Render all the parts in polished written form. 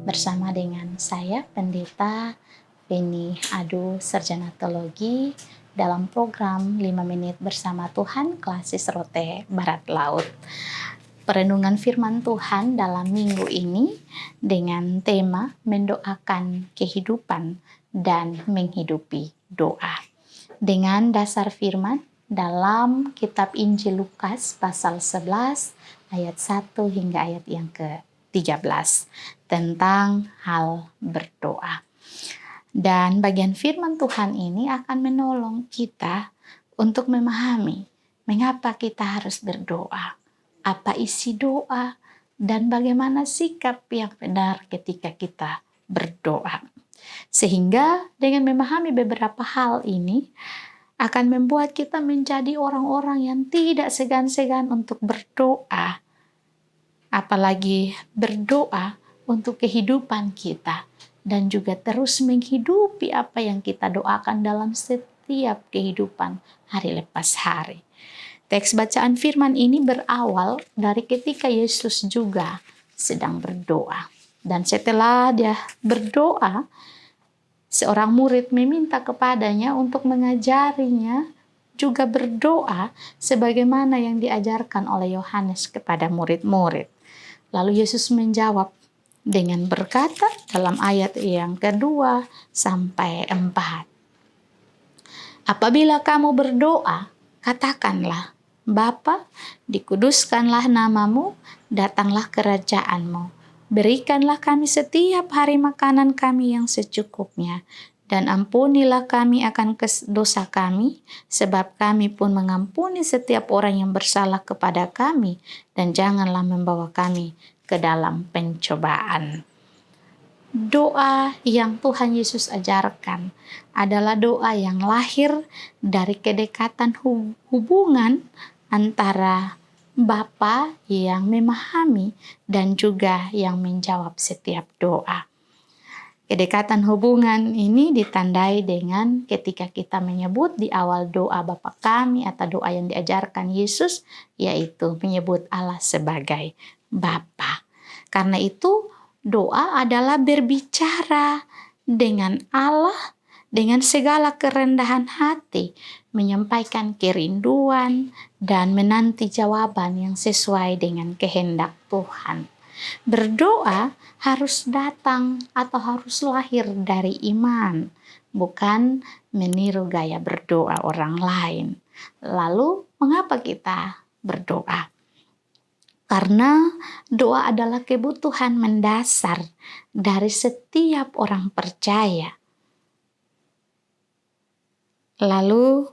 bersama dengan saya Pendeta Beni Adu Sarjana Teologi dalam program 5 Menit Bersama Tuhan Klasis Rote Barat Laut. Perenungan firman Tuhan dalam minggu ini dengan tema mendoakan kehidupan dan menghidupi doa. Dengan dasar firman dalam kitab Injil Lukas pasal 11 ayat 1 hingga ayat yang ke-13 tentang hal berdoa. Dan bagian firman Tuhan ini akan menolong kita untuk memahami mengapa kita harus berdoa, apa isi doa, dan bagaimana sikap yang benar ketika kita berdoa. Sehingga dengan memahami beberapa hal ini akan membuat kita menjadi orang-orang yang tidak segan-segan untuk berdoa. Apalagi berdoa untuk kehidupan kita dan juga terus menghidupi apa yang kita doakan dalam setiap kehidupan hari lepas hari. Teks bacaan firman ini berawal dari ketika Yesus juga sedang berdoa. Dan setelah dia berdoa, seorang murid meminta kepadanya untuk mengajarinya juga berdoa sebagaimana yang diajarkan oleh Yohanes kepada murid-murid. Lalu Yesus menjawab dengan berkata dalam ayat yang kedua sampai 4. Apabila kamu berdoa, katakanlah, Bapa, dikuduskanlah namamu, datanglah kerajaanmu. Berikanlah kami setiap hari makanan kami yang secukupnya, dan ampunilah kami akan dosa kami, sebab kami pun mengampuni setiap orang yang bersalah kepada kami, dan janganlah membawa kami ke dalam pencobaan. Doa yang Tuhan Yesus ajarkan adalah doa yang lahir dari kedekatan hubungan antara Bapa yang memahami dan juga yang menjawab setiap doa. Kedekatan hubungan ini ditandai dengan ketika kita menyebut di awal doa Bapa kami atau doa yang diajarkan Yesus, yaitu menyebut Allah sebagai Bapa. Karena itu doa adalah berbicara dengan Allah dengan segala kerendahan hati, menyampaikan kerinduan dan menanti jawaban yang sesuai dengan kehendak Tuhan. Berdoa harus datang atau harus lahir dari iman, bukan meniru gaya berdoa orang lain. Lalu, mengapa kita berdoa? Karena doa adalah kebutuhan mendasar dari setiap orang percaya. Lalu,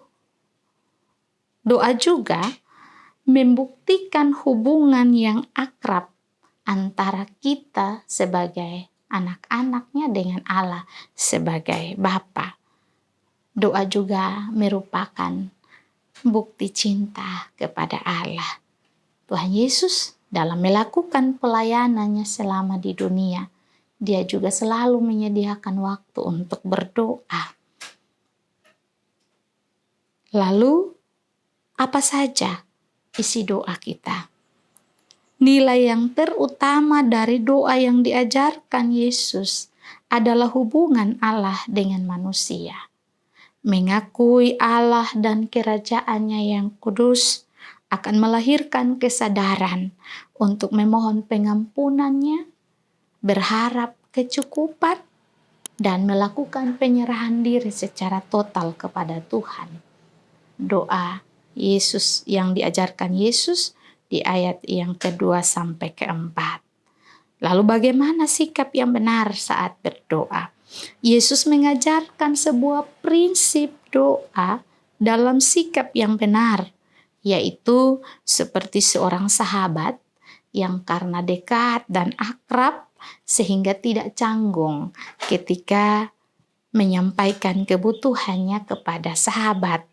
doa juga membuktikan hubungan yang akrab antara kita sebagai anak-anaknya dengan Allah sebagai Bapa. Doa juga merupakan bukti cinta kepada Allah. Tuhan Yesus dalam melakukan pelayanannya selama di dunia, dia juga selalu menyediakan waktu untuk berdoa. Lalu, apa saja isi doa kita? Nilai yang terutama dari doa yang diajarkan Yesus adalah hubungan Allah dengan manusia. Mengakui Allah dan kerajaannya yang kudus akan melahirkan kesadaran untuk memohon pengampunannya, berharap kecukupan, dan melakukan penyerahan diri secara total kepada Tuhan. Doa Yesus yang diajarkan Yesus di ayat yang kedua sampai keempat. Lalu bagaimana sikap yang benar saat berdoa? Yesus mengajarkan sebuah prinsip doa dalam sikap yang benar, yaitu seperti seorang sahabat yang karena dekat dan akrab sehingga tidak canggung ketika menyampaikan kebutuhannya kepada sahabat.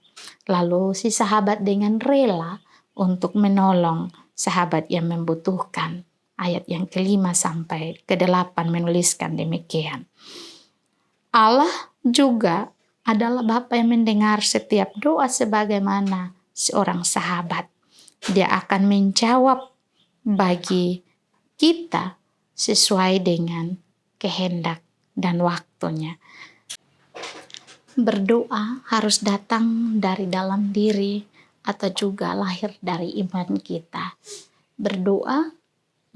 Lalu si sahabat dengan rela untuk menolong sahabat yang membutuhkan. Ayat yang ke-5 sampai ke-8 menuliskan demikian. Allah juga adalah Bapa yang mendengar setiap doa sebagaimana seorang sahabat. Dia akan menjawab bagi kita sesuai dengan kehendak dan waktunya. Berdoa harus datang dari dalam diri atau juga lahir dari iman kita. Berdoa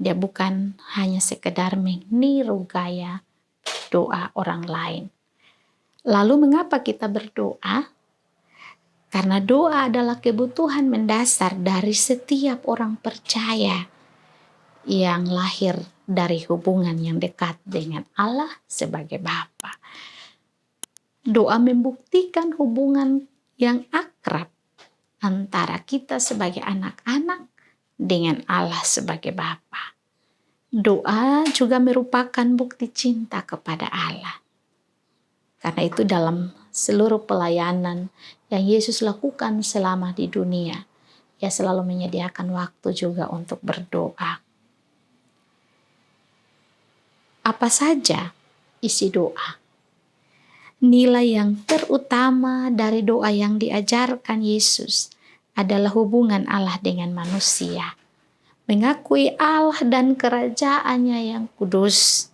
dia bukan hanya sekedar meniru gaya doa orang lain. Lalu mengapa kita berdoa? Karena doa adalah kebutuhan mendasar dari setiap orang percaya yang lahir dari hubungan yang dekat dengan Allah sebagai Bapa. Doa membuktikan hubungan yang akrab antara kita sebagai anak-anak dengan Allah sebagai Bapa. Doa juga merupakan bukti cinta kepada Allah. Karena itu dalam seluruh pelayanan yang Yesus lakukan selama di dunia, Ia selalu menyediakan waktu juga untuk berdoa. Apa saja isi doa? Nilai yang terutama dari doa yang diajarkan Yesus adalah hubungan Allah dengan manusia. Mengakui Allah dan kerajaannya yang kudus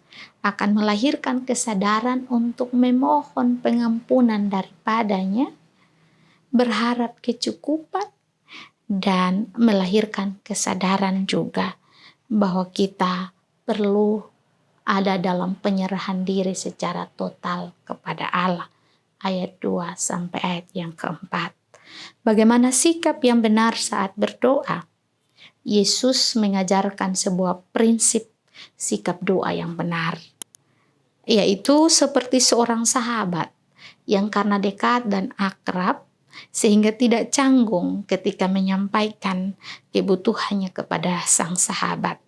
akan melahirkan kesadaran untuk memohon pengampunan daripadanya, berharap kecukupan, dan melahirkan kesadaran juga bahwa kita perlu ada dalam penyerahan diri secara total kepada Allah. Ayat 2 sampai ayat yang keempat. Bagaimana sikap yang benar saat berdoa? Yesus mengajarkan sebuah prinsip sikap doa yang benar, yaitu seperti seorang sahabat yang karena dekat dan akrab sehingga tidak canggung ketika menyampaikan kebutuhannya kepada sang sahabat.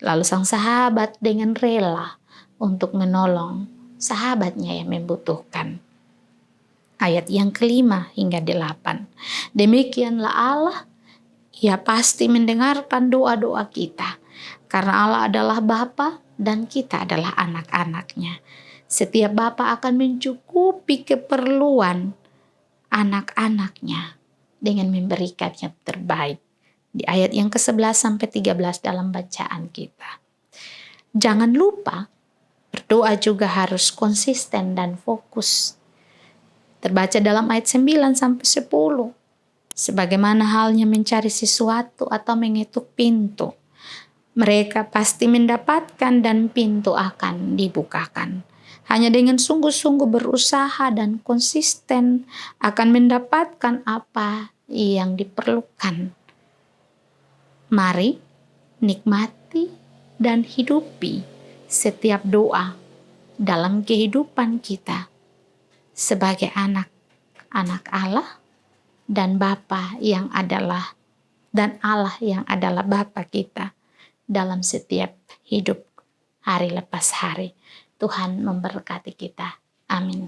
Lalu sang sahabat dengan rela untuk menolong sahabatnya yang membutuhkan. Ayat yang kelima hingga 8. Demikianlah Allah, Ia pasti mendengarkan doa-doa kita. Karena Allah adalah Bapa dan kita adalah anak-anaknya. Setiap Bapa akan mencukupi keperluan anak-anaknya dengan memberikan yang terbaik. Di ayat yang ke-11 sampai 13 dalam bacaan kita. Jangan lupa, berdoa juga harus konsisten dan fokus. Terbaca dalam ayat 9 sampai 10. Sebagaimana halnya mencari sesuatu atau mengetuk pintu, mereka pasti mendapatkan dan pintu akan dibukakan. Hanya dengan sungguh-sungguh berusaha dan konsisten akan mendapatkan apa yang diperlukan. Mari nikmati dan hidupi setiap doa dalam kehidupan kita sebagai anak-anak Allah dan Bapa yang adalah dan Allah yang adalah Bapa kita dalam setiap hidup hari lepas hari. Tuhan memberkati kita. Amin.